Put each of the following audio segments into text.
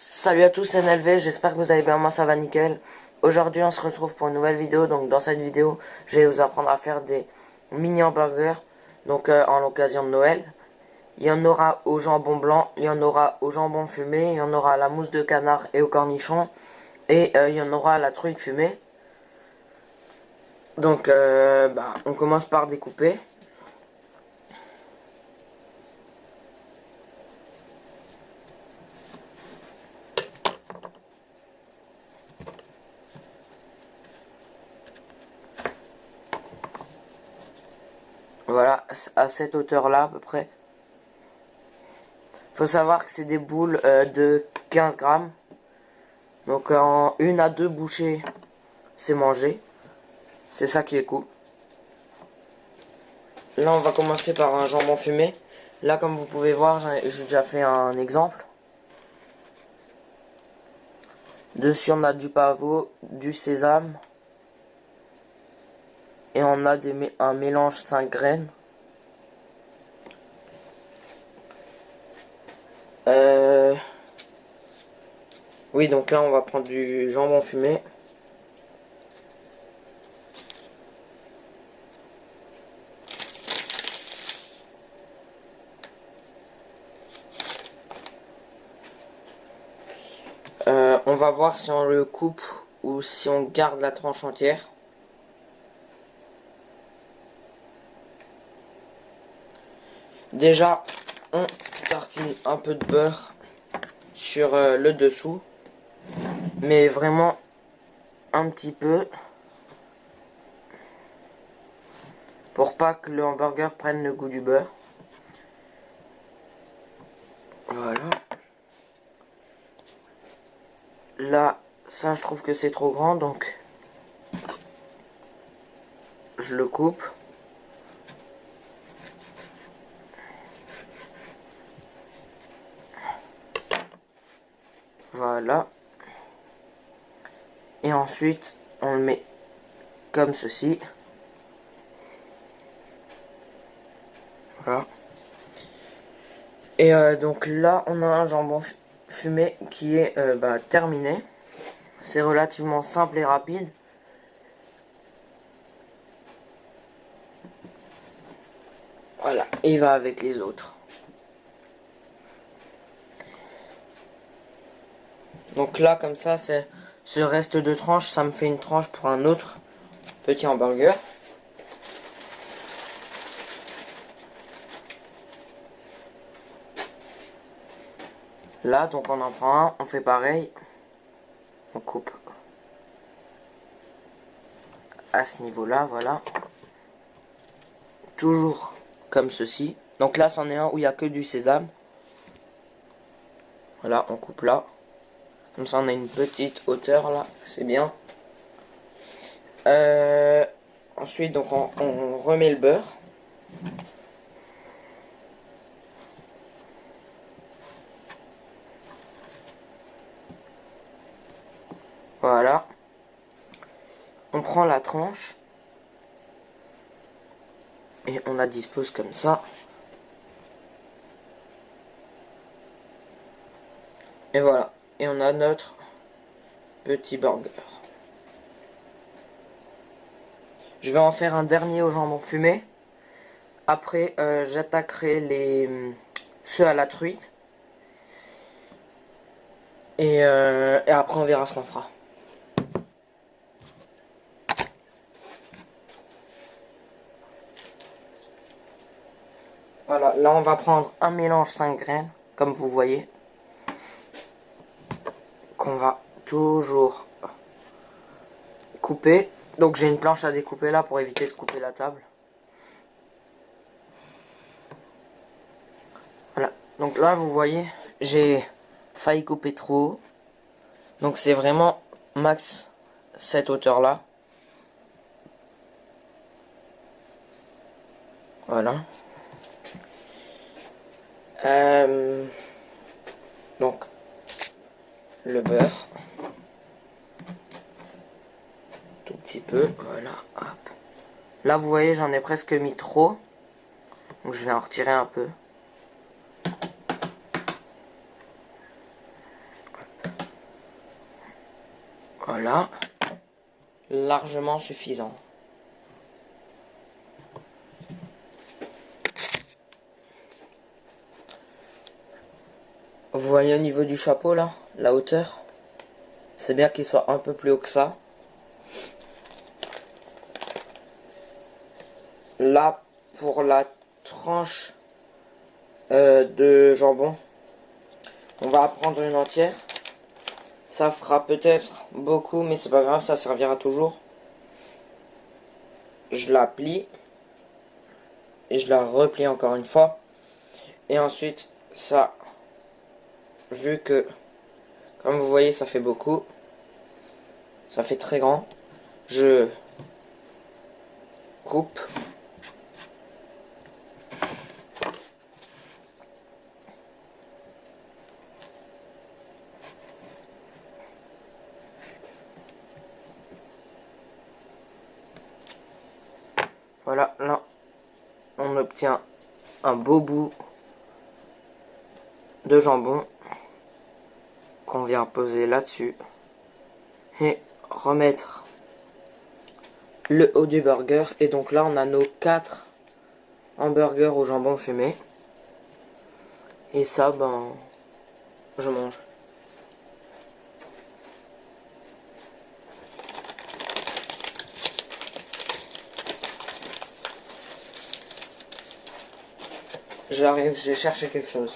Salut à tous, c'est NLV, j'espère que vous allez bien, moi ça va nickel. Aujourd'hui on se retrouve pour une nouvelle vidéo, donc dans cette vidéo je vais vous apprendre à faire des mini hamburgers, donc en l'occasion de Noël. Il y en aura au jambon blanc, il y en aura au jambon fumé, il y en aura à la mousse de canard et au cornichon, et il y en aura à la truite fumée. Donc on commence par découper. Voilà, à cette hauteur-là à peu près. Faut savoir que c'est des boules de 15 grammes. Donc en une à deux bouchées, c'est mangé. C'est ça qui est cool. Là, on va commencer par un jambon fumé. Là, comme vous pouvez voir, j'ai déjà fait un exemple. Dessus, on a du pavot, du sésame. Et on a un mélange 5 graines. Oui, donc là, on va prendre du jambon fumé. On va voir si on le coupe ou si on garde la tranche entière. Déjà, on tartine un peu de beurre sur le dessous. Mais vraiment un petit peu. Pour pas que le hamburger prenne le goût du beurre. Voilà. Là, ça je trouve que c'est trop grand, donc je le coupe. Voilà. Et ensuite, on le met comme ceci. Voilà. Et donc là, on a un jambon fumé qui est terminé. C'est relativement simple et rapide. Voilà, et il va avec les autres. Donc là, comme ça, ce reste de tranche, ça me fait une tranche pour un autre petit hamburger. Là, donc on en prend un, on fait pareil. On coupe à ce niveau-là, voilà. Toujours comme ceci. Donc là, c'en est un où il n'y a que du sésame. Voilà, on coupe là. Comme ça, on a une petite hauteur là, c'est bien. Ensuite, donc on remet le beurre. Voilà. On prend la tranche. Et on la dispose comme ça. Et voilà. Et on a notre petit burger. Je vais en faire un dernier au jambon fumé. Après, j'attaquerai ceux à la truite. Et après, on verra ce qu'on fera. Voilà, là on va prendre un mélange 5 graines, comme vous voyez, qu'on va toujours couper. Donc j'ai une planche à découper là pour éviter de couper la table. Voilà, donc là vous voyez, j'ai failli couper trop haut. Donc c'est vraiment max cette hauteur là. Voilà. Donc le beurre. Tout petit peu, voilà, hop. Là vous voyez j'en ai presque mis trop. Donc je vais en retirer un peu. Voilà. Largement suffisant. Vous voyez au niveau du chapeau là, la hauteur? C'est bien qu'il soit un peu plus haut que ça. Là, pour la tranche de jambon, on va prendre une entière. Ça fera peut-être beaucoup, mais c'est pas grave, ça servira toujours. Je la plie. Et je la replie encore une fois. Et ensuite, ça, vu que, comme vous voyez, ça fait beaucoup. Ça fait très grand. Je coupe. Voilà, là, on obtient un beau bout de jambon qu'on vient poser là-dessus et remettre le haut du burger. Et donc là, on a nos 4 hamburgers au jambon fumé. Et ça, ben, je mange. J'arrive, j'ai cherché quelque chose.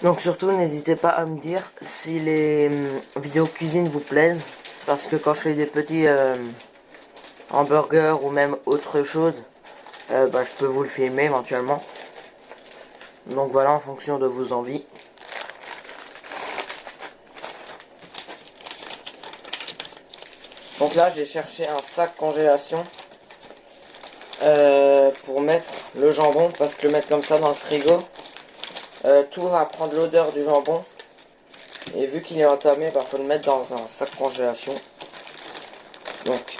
Donc surtout, n'hésitez pas à me dire si les vidéos cuisine vous plaisent. Parce que quand je fais des petits hamburgers ou même autre chose, bah, je peux vous le filmer éventuellement. Donc voilà, en fonction de vos envies. Donc là, j'ai cherché un sac congélation pour mettre le jambon. Parce que le mettre comme ça dans le frigo, tout va prendre l'odeur du jambon. Et vu qu'il est entamé, bah, faut le mettre dans un sac congélation. Donc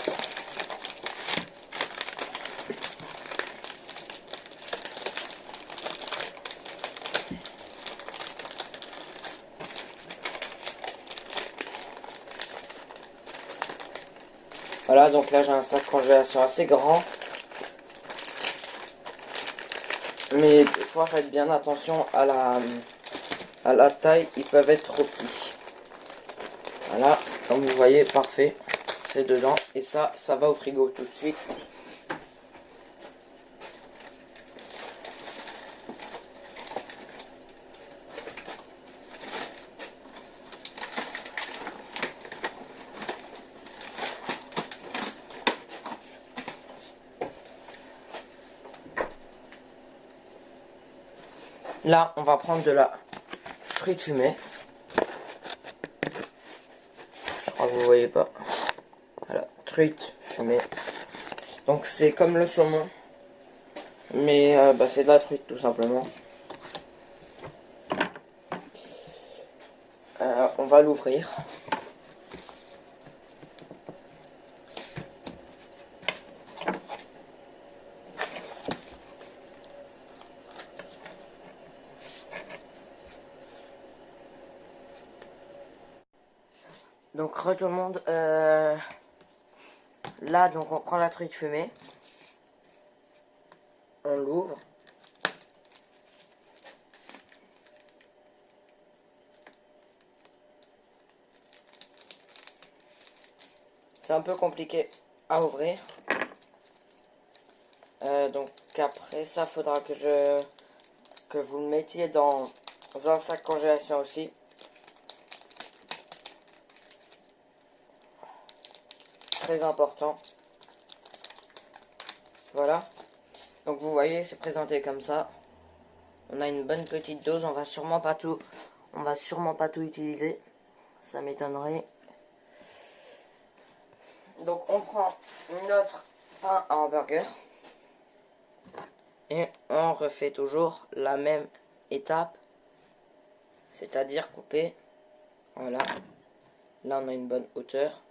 voilà, donc là j'ai un sac congélation assez grand. Mais des fois faites bien attention à la taille, ils peuvent être trop petits. Voilà, comme vous voyez, parfait. C'est dedans. Et ça va au frigo tout de suite. Là, on va prendre de la frite fumée. Je crois que vous voyez pas. Voilà, truite fumée. Donc c'est comme le saumon. Mais bah, c'est de la truite tout simplement. On va l'ouvrir. Donc re tout le monde. Là donc on prend la truite fumée. On l'ouvre. C'est un peu compliqué à ouvrir. Donc après ça, faudra que vous le mettiez dans un sac congélation aussi. Très important. Voilà. Donc vous voyez, c'est présenté comme ça. On a une bonne petite dose, on va sûrement pas tout utiliser. Ça m'étonnerait. Donc on prend notre pain à hamburger. Et on refait toujours la même étape. C'est-à-dire couper. Voilà. Là on a une bonne hauteur.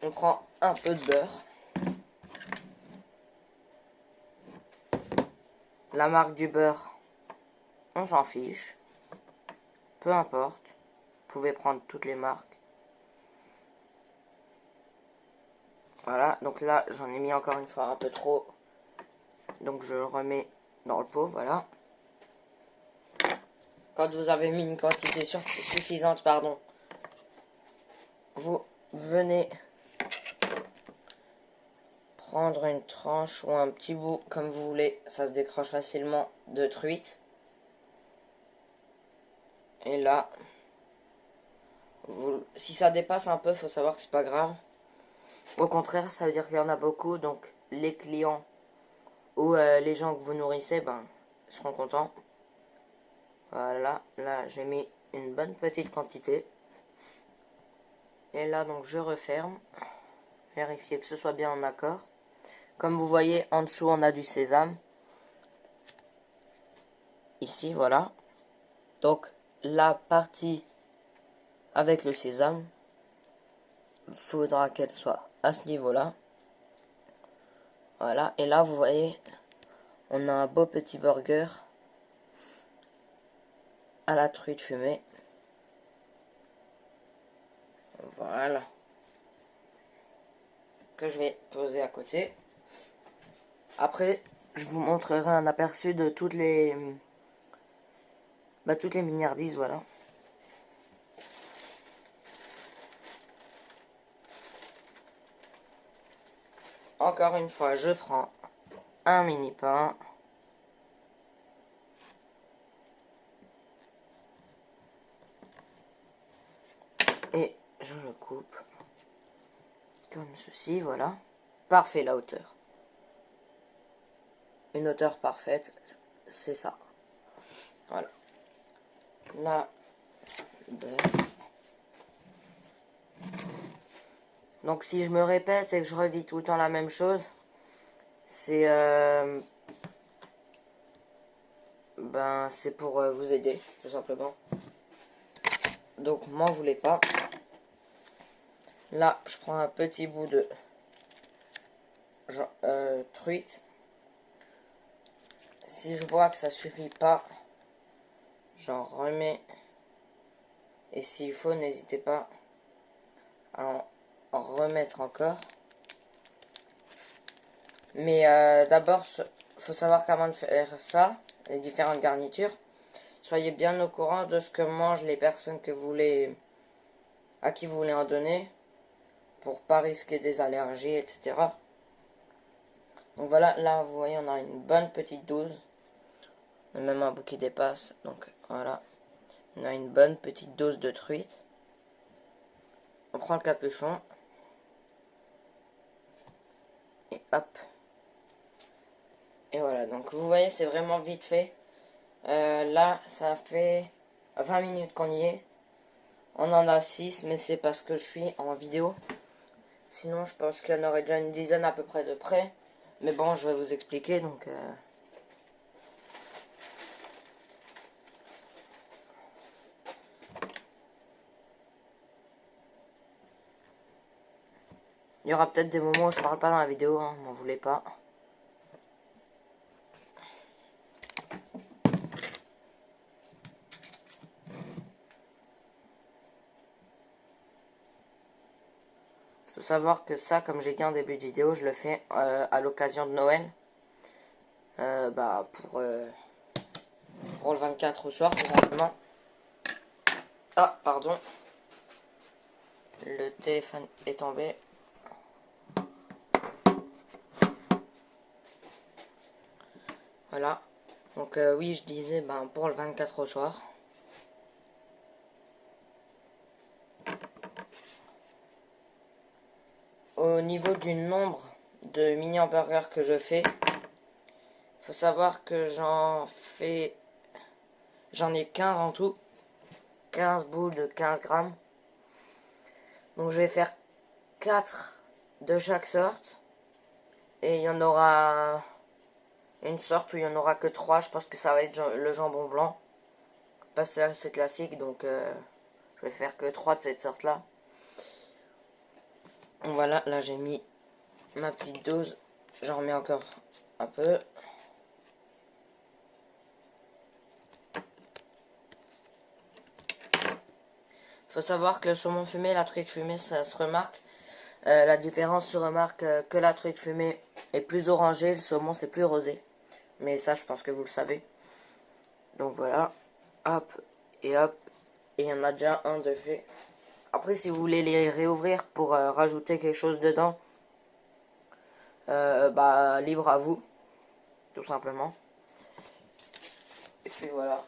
On prend un peu de beurre. La marque du beurre, on s'en fiche. Peu importe. Vous pouvez prendre toutes les marques. Voilà, donc là j'en ai mis encore une fois un peu trop. Donc je le remets dans le pot, voilà. Quand vous avez mis une quantité suffisante, pardon, vous venez prendre une tranche ou un petit bout comme vous voulez. Ça se décroche facilement de truite. Et là, si ça dépasse un peu, faut savoir que c'est pas grave. Au contraire, ça veut dire qu'il y en a beaucoup, donc les clients ou les gens que vous nourrissez, ben, seront contents. Voilà, là j'ai mis une bonne petite quantité. Et là donc je referme. Vérifier que ce soit bien en accord. Comme vous voyez, en dessous on a du sésame. Ici, voilà. Donc la partie avec le sésame, il faudra qu'elle soit à ce niveau-là. Voilà, et là vous voyez, on a un beau petit burger à la truite fumée. Voilà. Que je vais poser à côté. Après, je vous montrerai un aperçu de toutes les milliardises, voilà. Encore une fois, je prends un mini pain. Et je le coupe comme ceci, voilà. Parfait la hauteur. Une hauteur parfaite, c'est ça. Voilà. Là, donc si je me répète et que je redis tout le temps la même chose, c'est c'est pour vous aider, tout simplement. Donc m'en voulez pas. Là, je prends un petit bout de truite. Si je vois que ça suffit pas, j'en remets. Et s'il faut, n'hésitez pas à en remettre encore. Mais d'abord, faut savoir qu'avant de faire ça, les différentes garnitures, soyez bien au courant de ce que mangent les personnes que vous voulez, à qui vous voulez en donner, pour pas risquer des allergies, etc. Donc voilà, là vous voyez, on a une bonne petite dose. On a même un bout qui dépasse, donc voilà. On a une bonne petite dose de truite. On prend le capuchon. Et hop. Et voilà, donc vous voyez, c'est vraiment vite fait. Là, ça fait 20 minutes qu'on y est. On en a 6, mais c'est parce que je suis en vidéo. Sinon, je pense qu'il y en aurait déjà une dizaine à peu près de près. Mais bon, je vais vous expliquer, donc... Il y aura peut-être des moments où je parle pas dans la vidéo, hein, m'en voulez pas. Faut savoir que ça, comme j'ai dit en début de vidéo, je le fais à l'occasion de Noël. Pour le 24 au soir, tout simplement. Ah, pardon. Le téléphone est tombé. Voilà. Donc oui, je disais pour le 24 au soir. Au niveau du nombre de mini hamburgers que je fais, Faut savoir que j'en ai 15 en tout. 15 boules de 15 grammes. Donc je vais faire 4 de chaque sorte. Et il y en aura une sorte où il n'y en aura que 3. Je pense que ça va être le jambon blanc. Parce que c'est classique, donc je vais faire que 3 de cette sorte là. Voilà, là j'ai mis ma petite dose. J'en remets encore un peu. Faut savoir que le saumon fumé et la truite fumée, ça se remarque. La différence se remarque que la truite fumée est plus orangée, le saumon c'est plus rosé. Mais ça, je pense que vous le savez. Donc voilà, hop et hop. Et il y en a déjà un de fait. Après, si vous voulez les réouvrir pour rajouter quelque chose dedans, bah libre à vous, tout simplement. Et puis voilà.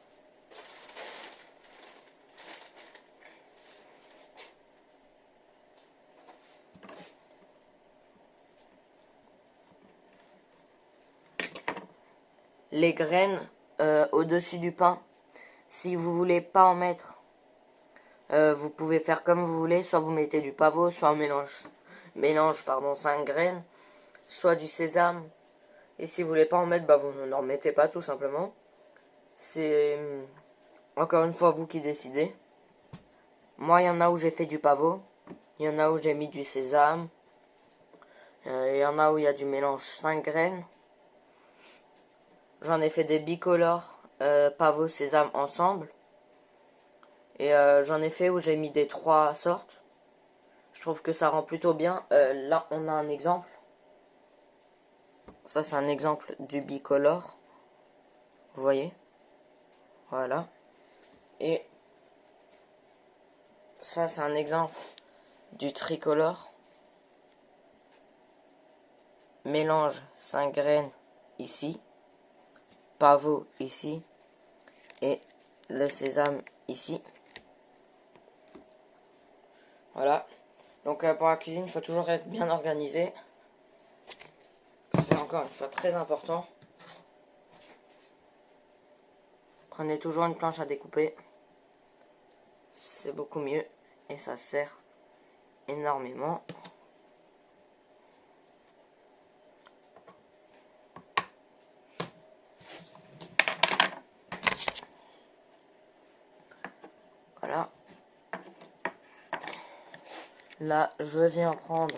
Les graines au-dessus du pain. Si vous voulez pas en mettre, vous pouvez faire comme vous voulez. Soit vous mettez du pavot, soit on mélange 5 graines, soit du sésame. Et si vous voulez pas en mettre, bah vous n'en mettez pas tout simplement. C'est encore une fois vous qui décidez. Moi, il y en a où j'ai fait du pavot. Il y en a où j'ai mis du sésame. Il y en a où il y a du mélange 5 graines. J'en ai fait des bicolores, pavot, sésame ensemble. Et j'en ai fait où j'ai mis des 3 sortes. Je trouve que ça rend plutôt bien. Là, on a un exemple. Ça, c'est un exemple du bicolore. Vous voyez? Voilà. Et ça, c'est un exemple du tricolore. Mélange 5 graines ici. Pavot ici. Et le sésame ici. Voilà. Donc pour la cuisine, il faut toujours être bien organisé. C'est encore une fois très important. Prenez toujours une planche à découper. C'est beaucoup mieux. Et ça sert énormément. Voilà. Là, je viens prendre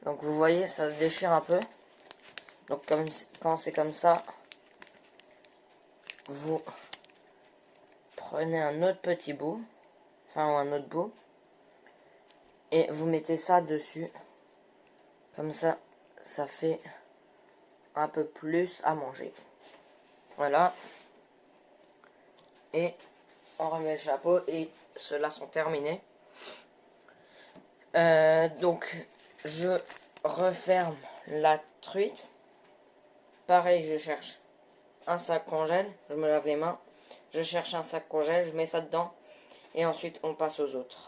Donc vous voyez, ça se déchire un peu. Donc quand c'est comme ça, vous prenez un autre petit bout, enfin un autre bout, et vous mettez ça dessus. Comme ça, ça fait un peu plus à manger. Voilà. Et on remet le chapeau et ceux-là sont terminés. Donc je referme la truite. Pareil, je cherche un sac congèle. Je me lave les mains. Je cherche un sac congèle, je mets ça dedans. Et ensuite, on passe aux autres.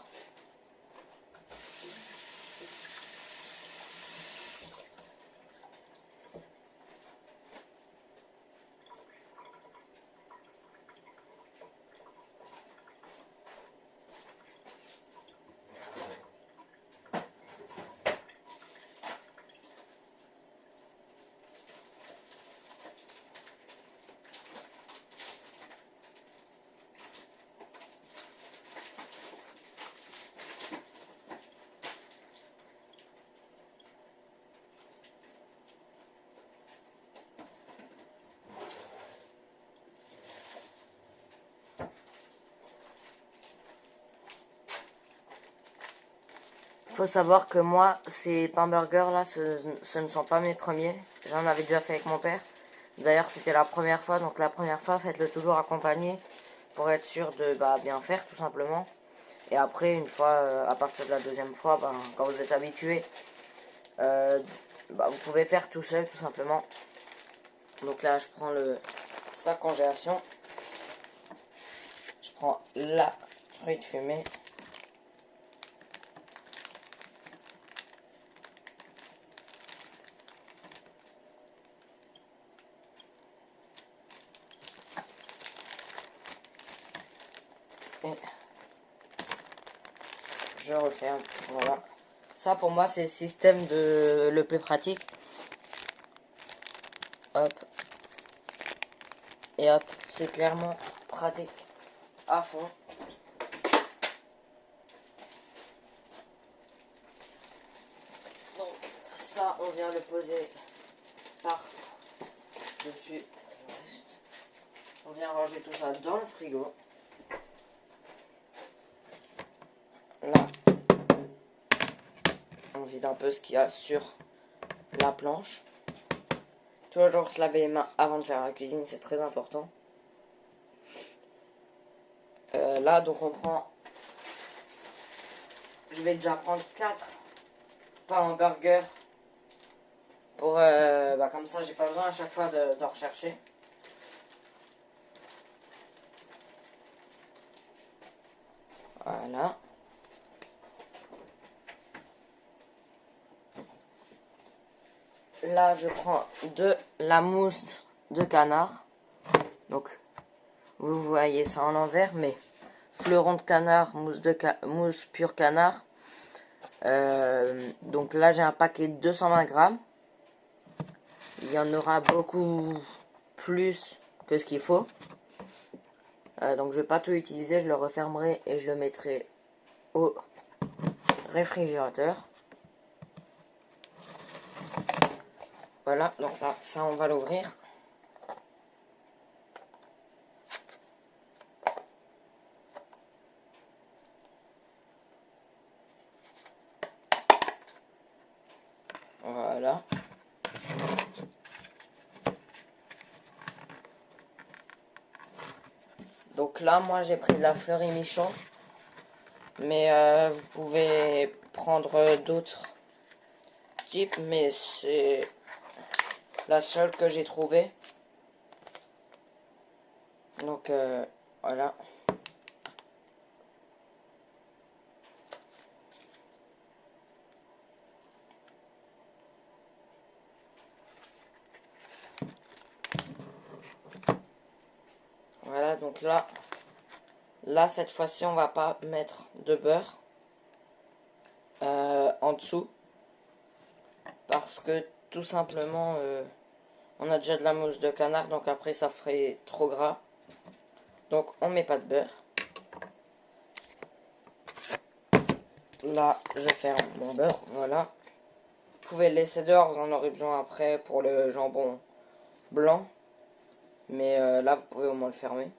Faut savoir que moi, ces pain burgers là, ce ne sont pas mes premiers. J'en avais déjà fait avec mon père. D'ailleurs, c'était la première fois. Donc la première fois, faites-le toujours accompagné pour être sûr de bien faire tout simplement. Et après, une fois, à partir de la deuxième fois, quand vous êtes habitué, vous pouvez faire tout seul tout simplement. Donc là, je prends le sac congélation. Je prends la fruits de fumée. Et je referme. Voilà. Ça pour moi c'est le système le plus pratique. Hop. Et hop. C'est clairement pratique à fond. Donc ça on vient le poser par dessus. On vient ranger tout ça dans le frigo. Là, on vide un peu ce qu'il y a sur la planche. Toujours se laver les mains avant de faire la cuisine, c'est très important. Là, donc on prend... Je vais déjà prendre 4 pains en burger. Pour, comme ça, j'ai pas besoin à chaque fois de rechercher. Voilà. Là, je prends de la mousse de canard. Donc, vous voyez ça en envers, mais fleuron de canard, mousse pure canard. Donc là, j'ai un paquet de 220 grammes. Il y en aura beaucoup plus que ce qu'il faut. Donc, je vais pas tout utiliser. Je le refermerai et je le mettrai au réfrigérateur. Voilà, donc là, ça, on va l'ouvrir. Voilà. Donc là, moi, j'ai pris de la fleurie Michon. Mais vous pouvez prendre d'autres types, mais c'est la seule que j'ai trouvée. Donc voilà. Voilà, donc là cette fois-ci on va pas mettre de beurre en dessous. Parce que tout simplement on a déjà de la mousse de canard, donc après ça ferait trop gras. Donc on met pas de beurre. Là je ferme mon beurre, voilà. Vous pouvez le laisser dehors, vous en aurez besoin après pour le jambon blanc. Mais là vous pouvez au moins le fermer.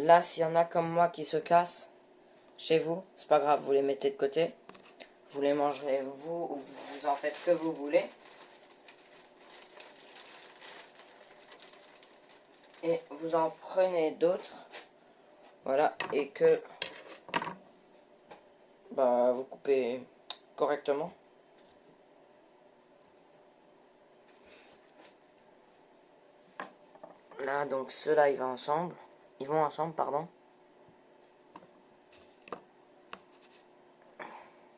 Là, s'il y en a comme moi qui se cassent chez vous, c'est pas grave, vous les mettez de côté. Vous les mangerez vous ou vous en faites que vous voulez. Et vous en prenez d'autres. Voilà, et que vous coupez correctement. Là, donc ceux-là, ils vont ensemble. Pardon.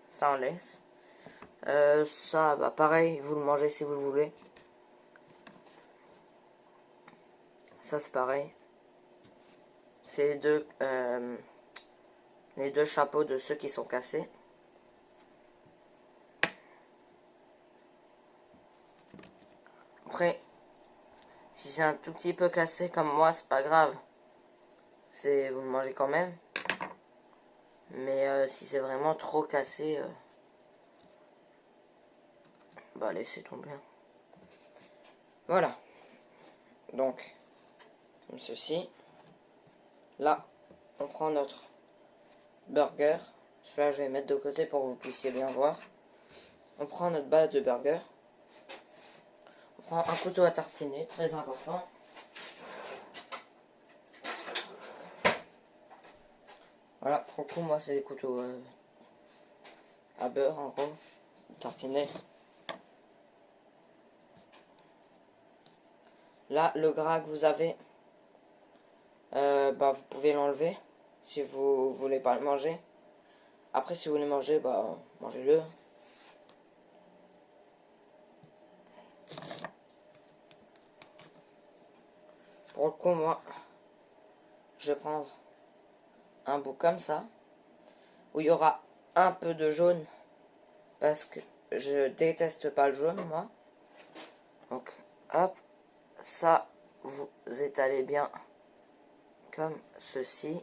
Ça, on laisse. Ça, pareil, vous le mangez si vous le voulez. Ça, c'est pareil. C'est les deux chapeaux de ceux qui sont cassés. Après, si c'est un tout petit peu cassé comme moi, c'est pas grave. Vous le mangez quand même. Mais si c'est vraiment trop cassé, laissez tomber. Voilà. Donc, comme ceci. Là, on prend notre burger. Celui-là, je vais mettre de côté pour que vous puissiez bien voir. On prend notre base de burger. On prend un couteau à tartiner, très important. Voilà, pour le coup, moi, c'est des couteaux à beurre, en gros. Tartiner. Là, le gras que vous avez, vous pouvez l'enlever si vous voulez pas le manger. Après, si vous voulez manger, mangez-le. Pour le coup, moi, je vais prendre un bout comme ça, où il y aura un peu de jaune, parce que je déteste pas le jaune, moi. Donc, hop, ça, vous étalez bien comme ceci.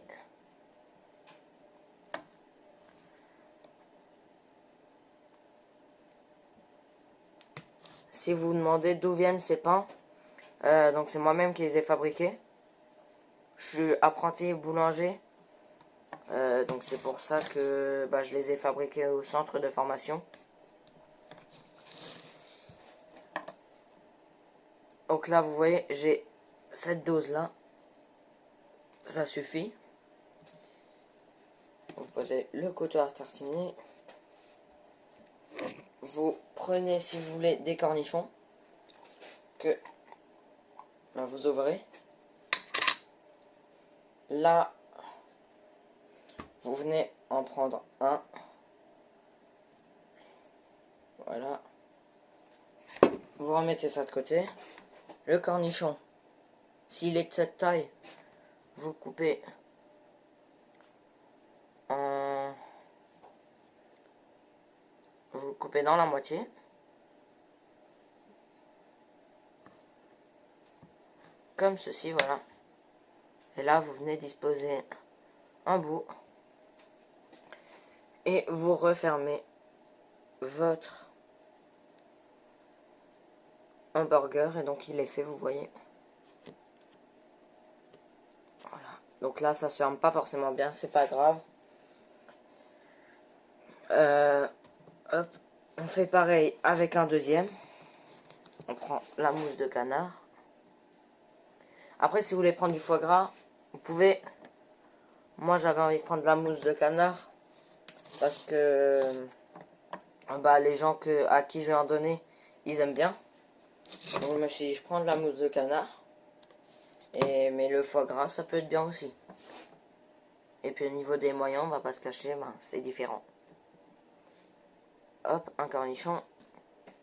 Si vous vous demandez d'où viennent ces pains, donc c'est moi-même qui les ai fabriqués. Je suis apprenti boulanger, donc c'est pour ça que je les ai fabriqués au centre de formation. Donc là, vous voyez, j'ai cette dose-là. Ça suffit. Vous posez le couteau à tartiner. Vous prenez, si vous voulez, des cornichons que vous ouvrez. Là, vous venez en prendre un. Voilà. Vous remettez ça de côté. Le cornichon, s'il est de cette taille, vous le coupez en... Vous le coupez dans la moitié. Comme ceci, voilà. Et là, vous venez disposer un bout. Et vous refermez votre hamburger. Et donc, il est fait, vous voyez. Voilà. Donc là, ça se ferme pas forcément bien, c'est pas grave. Hop. On fait pareil avec un deuxième. On prend la mousse de canard. Après, si vous voulez prendre du foie gras, vous pouvez. Moi, j'avais envie de prendre de la mousse de canard. Parce que les gens à qui je vais en donner, ils aiment bien. Donc, je me suis dit, je prends de la mousse de canard. Mais le foie gras, ça peut être bien aussi. Et puis, au niveau des moyens, on va pas se cacher, c'est différent. Hop, un cornichon.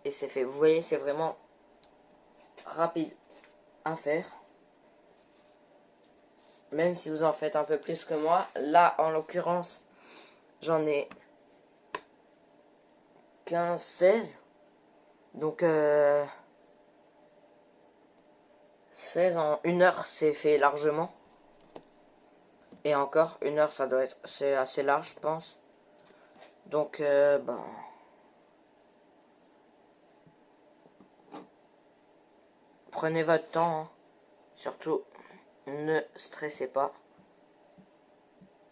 Et c'est fait. Vous voyez, c'est vraiment rapide à faire. Même si vous en faites un peu plus que moi. Là, en l'occurrence, j'en ai 15, 16. Donc, 16 en 1 heure, c'est fait largement. Et encore, 1 heure, ça doit être... C'est assez large, je pense. Donc, prenez votre temps, hein. Surtout, ne stressez pas.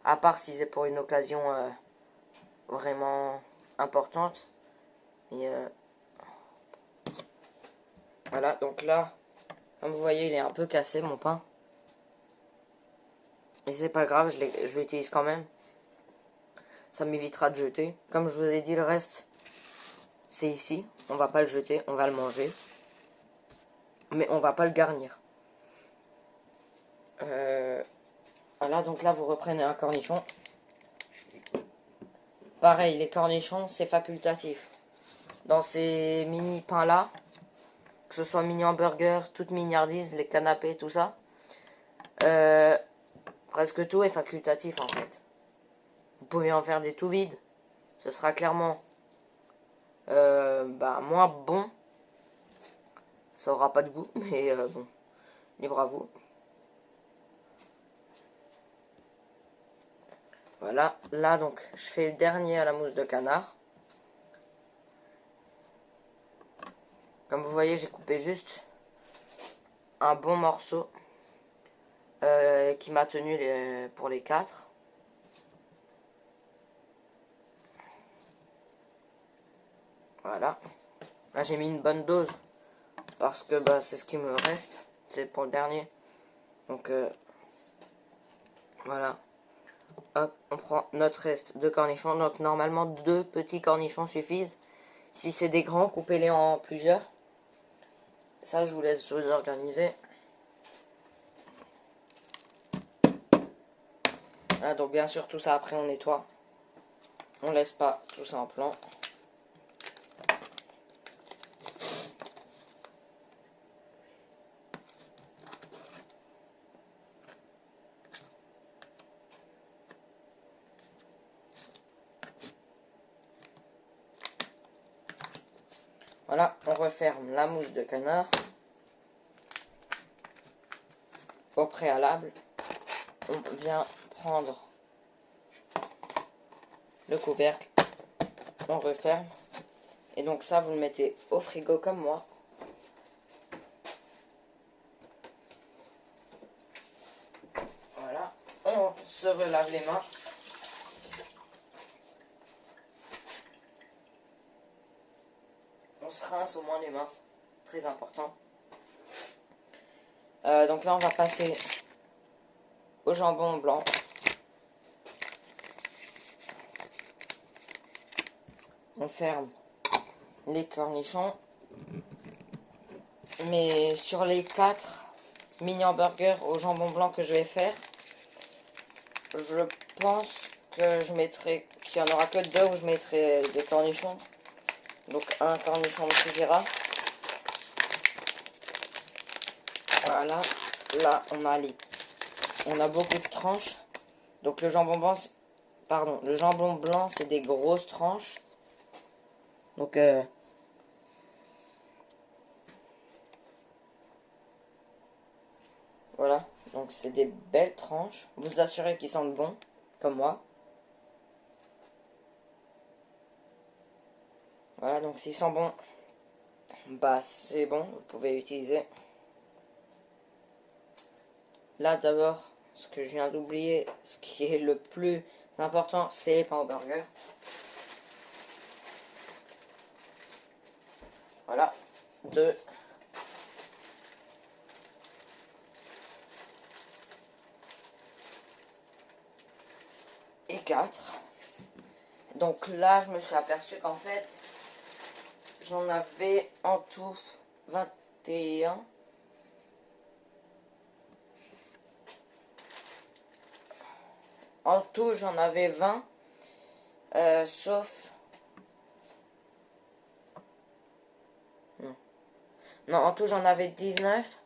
À part si c'est pour une occasion vraiment importante. Et, voilà, donc là, comme vous voyez, il est un peu cassé, mon pain. Mais c'est pas grave, je l'utilise quand même. Ça m'évitera de jeter. Comme je vous ai dit, le reste, c'est ici. On va pas le jeter, on va le manger. Mais on va pas le garnir. Voilà, donc là, vous reprenez un cornichon. Pareil, les cornichons, c'est facultatif. Dans ces mini pains-là, que ce soit mini hamburger, toutes miniardises, les canapés, tout ça, presque tout est facultatif en fait. Vous pouvez en faire des tout vides. Ce sera clairement moins bon. Ça aura pas de goût, mais bon, libre à vous. Voilà, là donc je fais le dernier à la mousse de canard. Comme vous voyez, j'ai coupé juste un bon morceau qui m'a tenu pour les 4. Voilà. Là j'ai mis une bonne dose parce que c'est ce qui me reste. C'est pour le dernier. Donc voilà. Hop, on prend notre reste de cornichons. Donc normalement 2 petits cornichons suffisent. Si c'est des grands, coupez-les en plusieurs. Ça je vous laisse vous organiser. Ah, donc bien sûr tout ça après on nettoie. On laisse pas tout ça en plan. Voilà, on referme la mousse de canard au préalable. On vient prendre le couvercle, on referme. Et donc ça, vous le mettez au frigo comme moi. Voilà, on se relave les mains. On se rince au moins les mains, très important. Donc là, on va passer au jambon blanc. On ferme les cornichons. Mais sur les 4 mini hamburgers au jambon blanc que je vais faire, je pense que je mettrai qu'il n'y en aura que 2 où je mettrai des cornichons. Donc un cornichon me suffira. Voilà, là on a beaucoup de tranches. Donc le jambon blanc, c'est des grosses tranches. Donc voilà, donc c'est des belles tranches. Vous assurez qu'ils sentent bon, comme moi. Voilà, donc s'ils sont bons, bah c'est bon, vous pouvez utiliser. Là d'abord, ce que je viens d'oublier, ce qui est le plus important, c'est les pains au burger. Voilà, 2. Et 4. Donc là, je me suis aperçu qu'en fait, j'en avais en tout 21. En tout, j'en avais 20. Sauf... Non, en tout, j'en avais 19.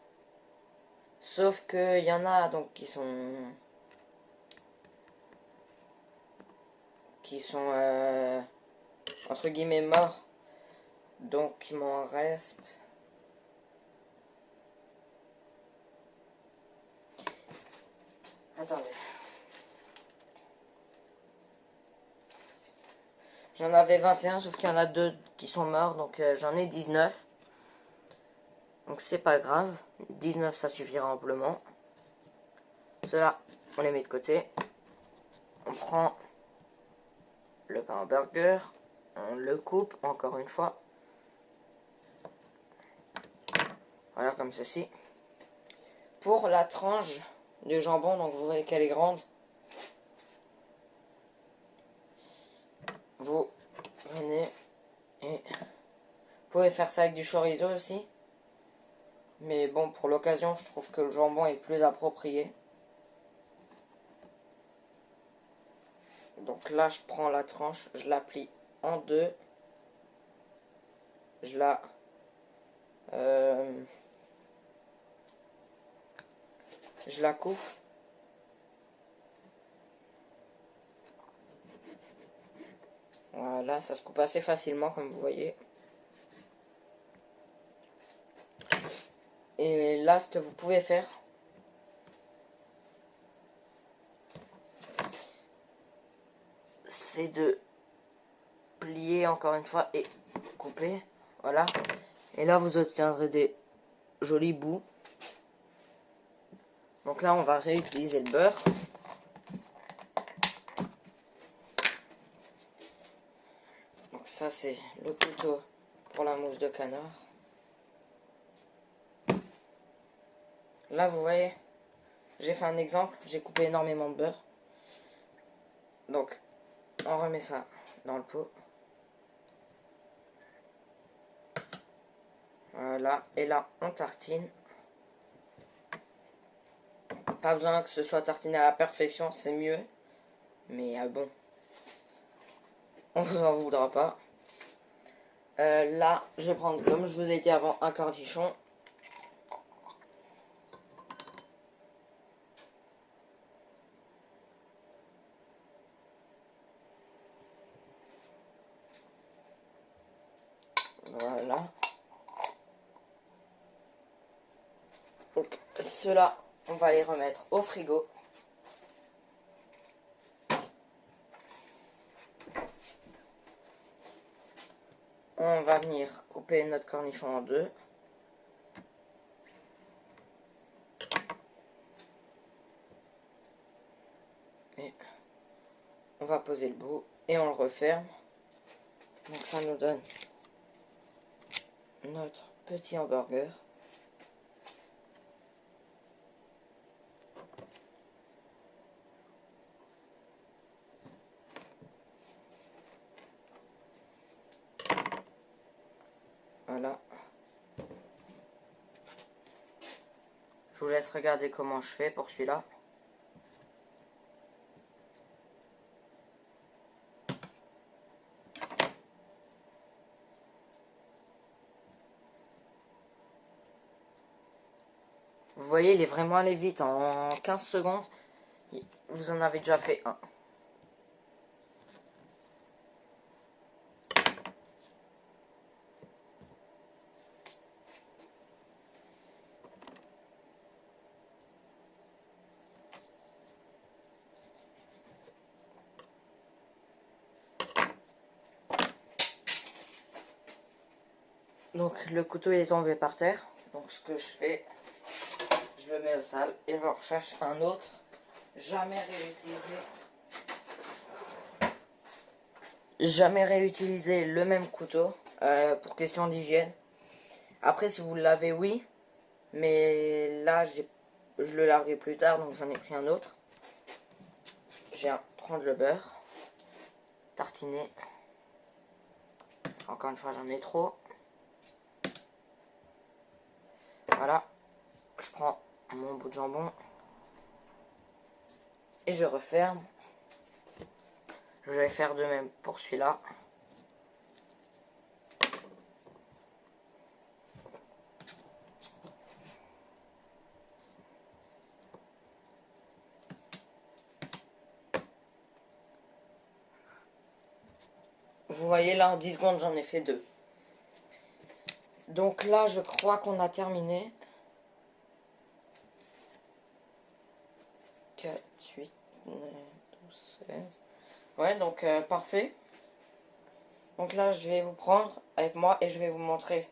Sauf qu'il y en a donc qui sont... entre guillemets morts. Donc il m'en reste... Attendez. J'en avais 21, sauf qu'il y en a 2 qui sont morts, donc j'en ai 19. Donc c'est pas grave. 19, ça suffira amplement. Ceux-là, on les met de côté. On prend le pain burger. On le coupe, encore une fois. Voilà, comme ceci. Pour la tranche de jambon, donc vous voyez qu'elle est grande. Vous venez et vous pouvez faire ça avec du chorizo aussi. Mais bon, pour l'occasion, je trouve que le jambon est plus approprié. Donc là, je prends la tranche, je la plie en 2. Je la... je la coupe. Voilà, ça se coupe assez facilement, comme vous voyez. Et là, ce que vous pouvez faire, c'est de plier encore une fois et couper. Voilà. Et là, vous obtiendrez des jolis bouts. Donc là, on va réutiliser le beurre. Donc ça, c'est le couteau pour la mousse de canard. Là, vous voyez, j'ai fait un exemple. J'ai coupé énormément de beurre. Donc, on remet ça dans le pot. Voilà. Et là, on tartine. Pas besoin que ce soit tartiné à la perfection, c'est mieux. Mais bon, on vous en voudra pas. Là, je vais prendre, comme je vous ai dit avant, un cornichon. Voilà. Donc, ceux-là, on va les remettre au frigo. On va venir couper notre cornichon en deux. Et on va poser le bout et on le referme. Donc ça nous donne notre petit hamburger. Voilà. Je vous laisse regarder comment je fais pour celui-là. Vous voyez, il est vraiment allé vite. En 15 secondes, vous en avez déjà fait un. Donc le couteau est tombé par terre. Donc ce que je fais, je le mets au sale et je recherche un autre. Jamais réutiliser le même couteau pour question d'hygiène. Après si vous le lavez, oui. Mais là je le laverai plus tard, donc j'en ai pris un autre. Je viens prendre le beurre, tartiner. Encore une fois j'en ai trop. Voilà, je prends mon bout de jambon et je referme. Je vais faire de même pour celui-là. Vous voyez là, en 10 secondes, j'en ai fait deux. Donc là, je crois qu'on a terminé. 4, 8, 9, 12, 16. Ouais, donc parfait. Donc là, je vais vous prendre avec moi et je vais vous montrer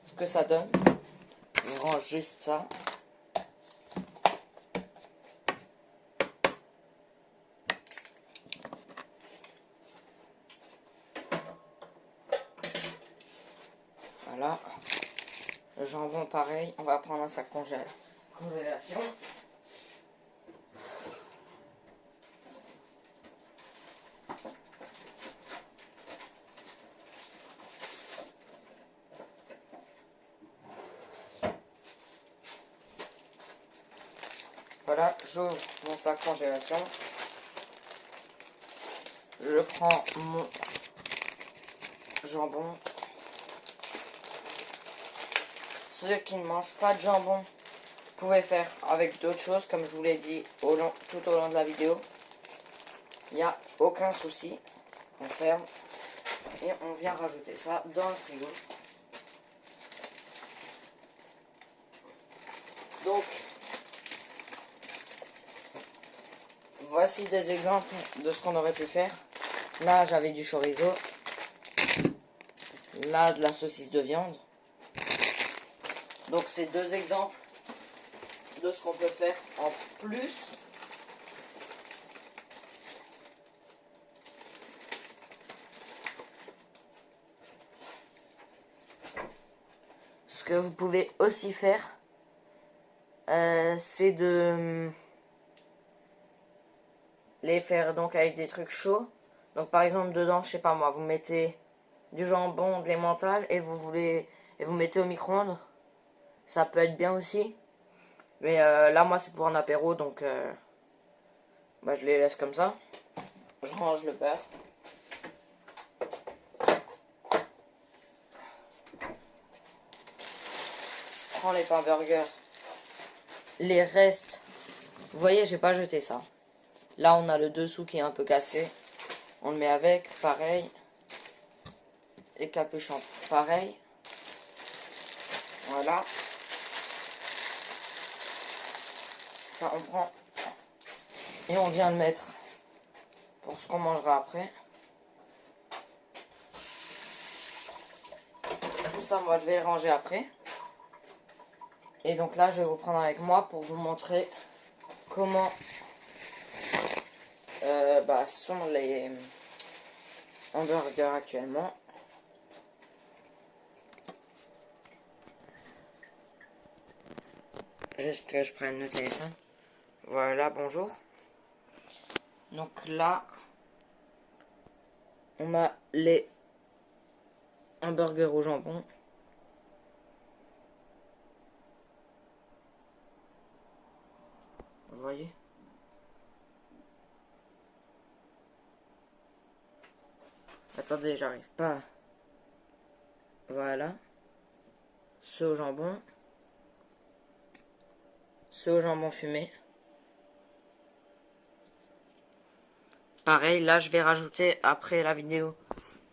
ce que ça donne. Je range juste ça. Voilà. Le jambon, pareil. On va prendre un sac congélation. Voilà, j'ouvre mon sac congélation. Je prends mon jambon. Ceux qui ne mangent pas de jambon, vous pouvez faire avec d'autres choses, comme je vous l'ai dit tout au long de la vidéo. Il n'y a aucun souci. On ferme et on vient rajouter ça dans le frigo. Donc, voici des exemples de ce qu'on aurait pu faire. Là, j'avais du chorizo. Là, de la saucisse de viande. Donc, c'est deux exemples de ce qu'on peut faire en plus. Ce que vous pouvez aussi faire, c'est de les faire donc avec des trucs chauds. Donc par exemple dedans, je sais pas moi, vous mettez du jambon, de l'emmental et vous mettez au micro-ondes. Ça peut être bien aussi. Mais là moi c'est pour un apéro donc bah, je les laisse comme ça. Je range le beurre. Je prends les pains burgers. Les restes. Vous voyez, j'ai pas jeté ça. Là, on a le dessous qui est un peu cassé. On le met avec, pareil. Les capuchons, pareil. Voilà. Ça, on prend. Et on vient le mettre pour ce qu'on mangera après. Tout ça, moi, je vais le ranger après. Et donc là, je vais vous prendre avec moi pour vous montrer comment sont les hamburgers actuellement. Juste que je prenne le téléphone. Voilà, bonjour. Donc là, on a les hamburgers au jambon. Vous voyez? Attendez, j'arrive pas. Voilà. Ceux au jambon. Ceux au jambon fumé. Pareil, là je vais rajouter après la vidéo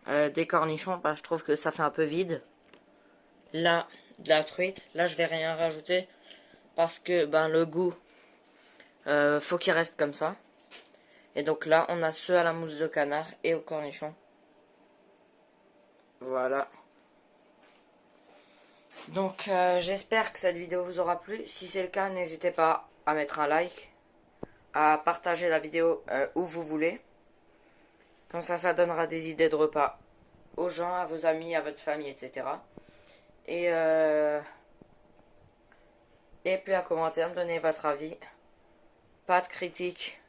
des cornichons parce que je trouve que ça fait un peu vide. Là, de la truite. Là je vais rien rajouter parce que le goût, faut qu'il reste comme ça. Et donc là, on a ceux à la mousse de canard et aux cornichons. Voilà. Donc j'espère que cette vidéo vous aura plu. Si c'est le cas, n'hésitez pas à mettre un like, à partager la vidéo où vous voulez. Comme ça donnera des idées de repas aux gens, à vos amis, à votre famille, etc. Et puis à commenter, à me donner votre avis. Pas de critiques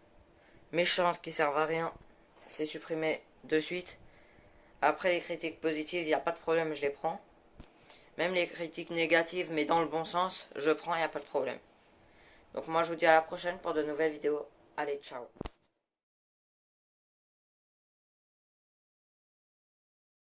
méchantes qui servent à rien. C'est supprimé de suite. Après les critiques positives, il n'y a pas de problème, je les prends. Même les critiques négatives, mais dans le bon sens, je prends, il n'y a pas de problème. Donc moi, je vous dis à la prochaine pour de nouvelles vidéos. Allez, ciao.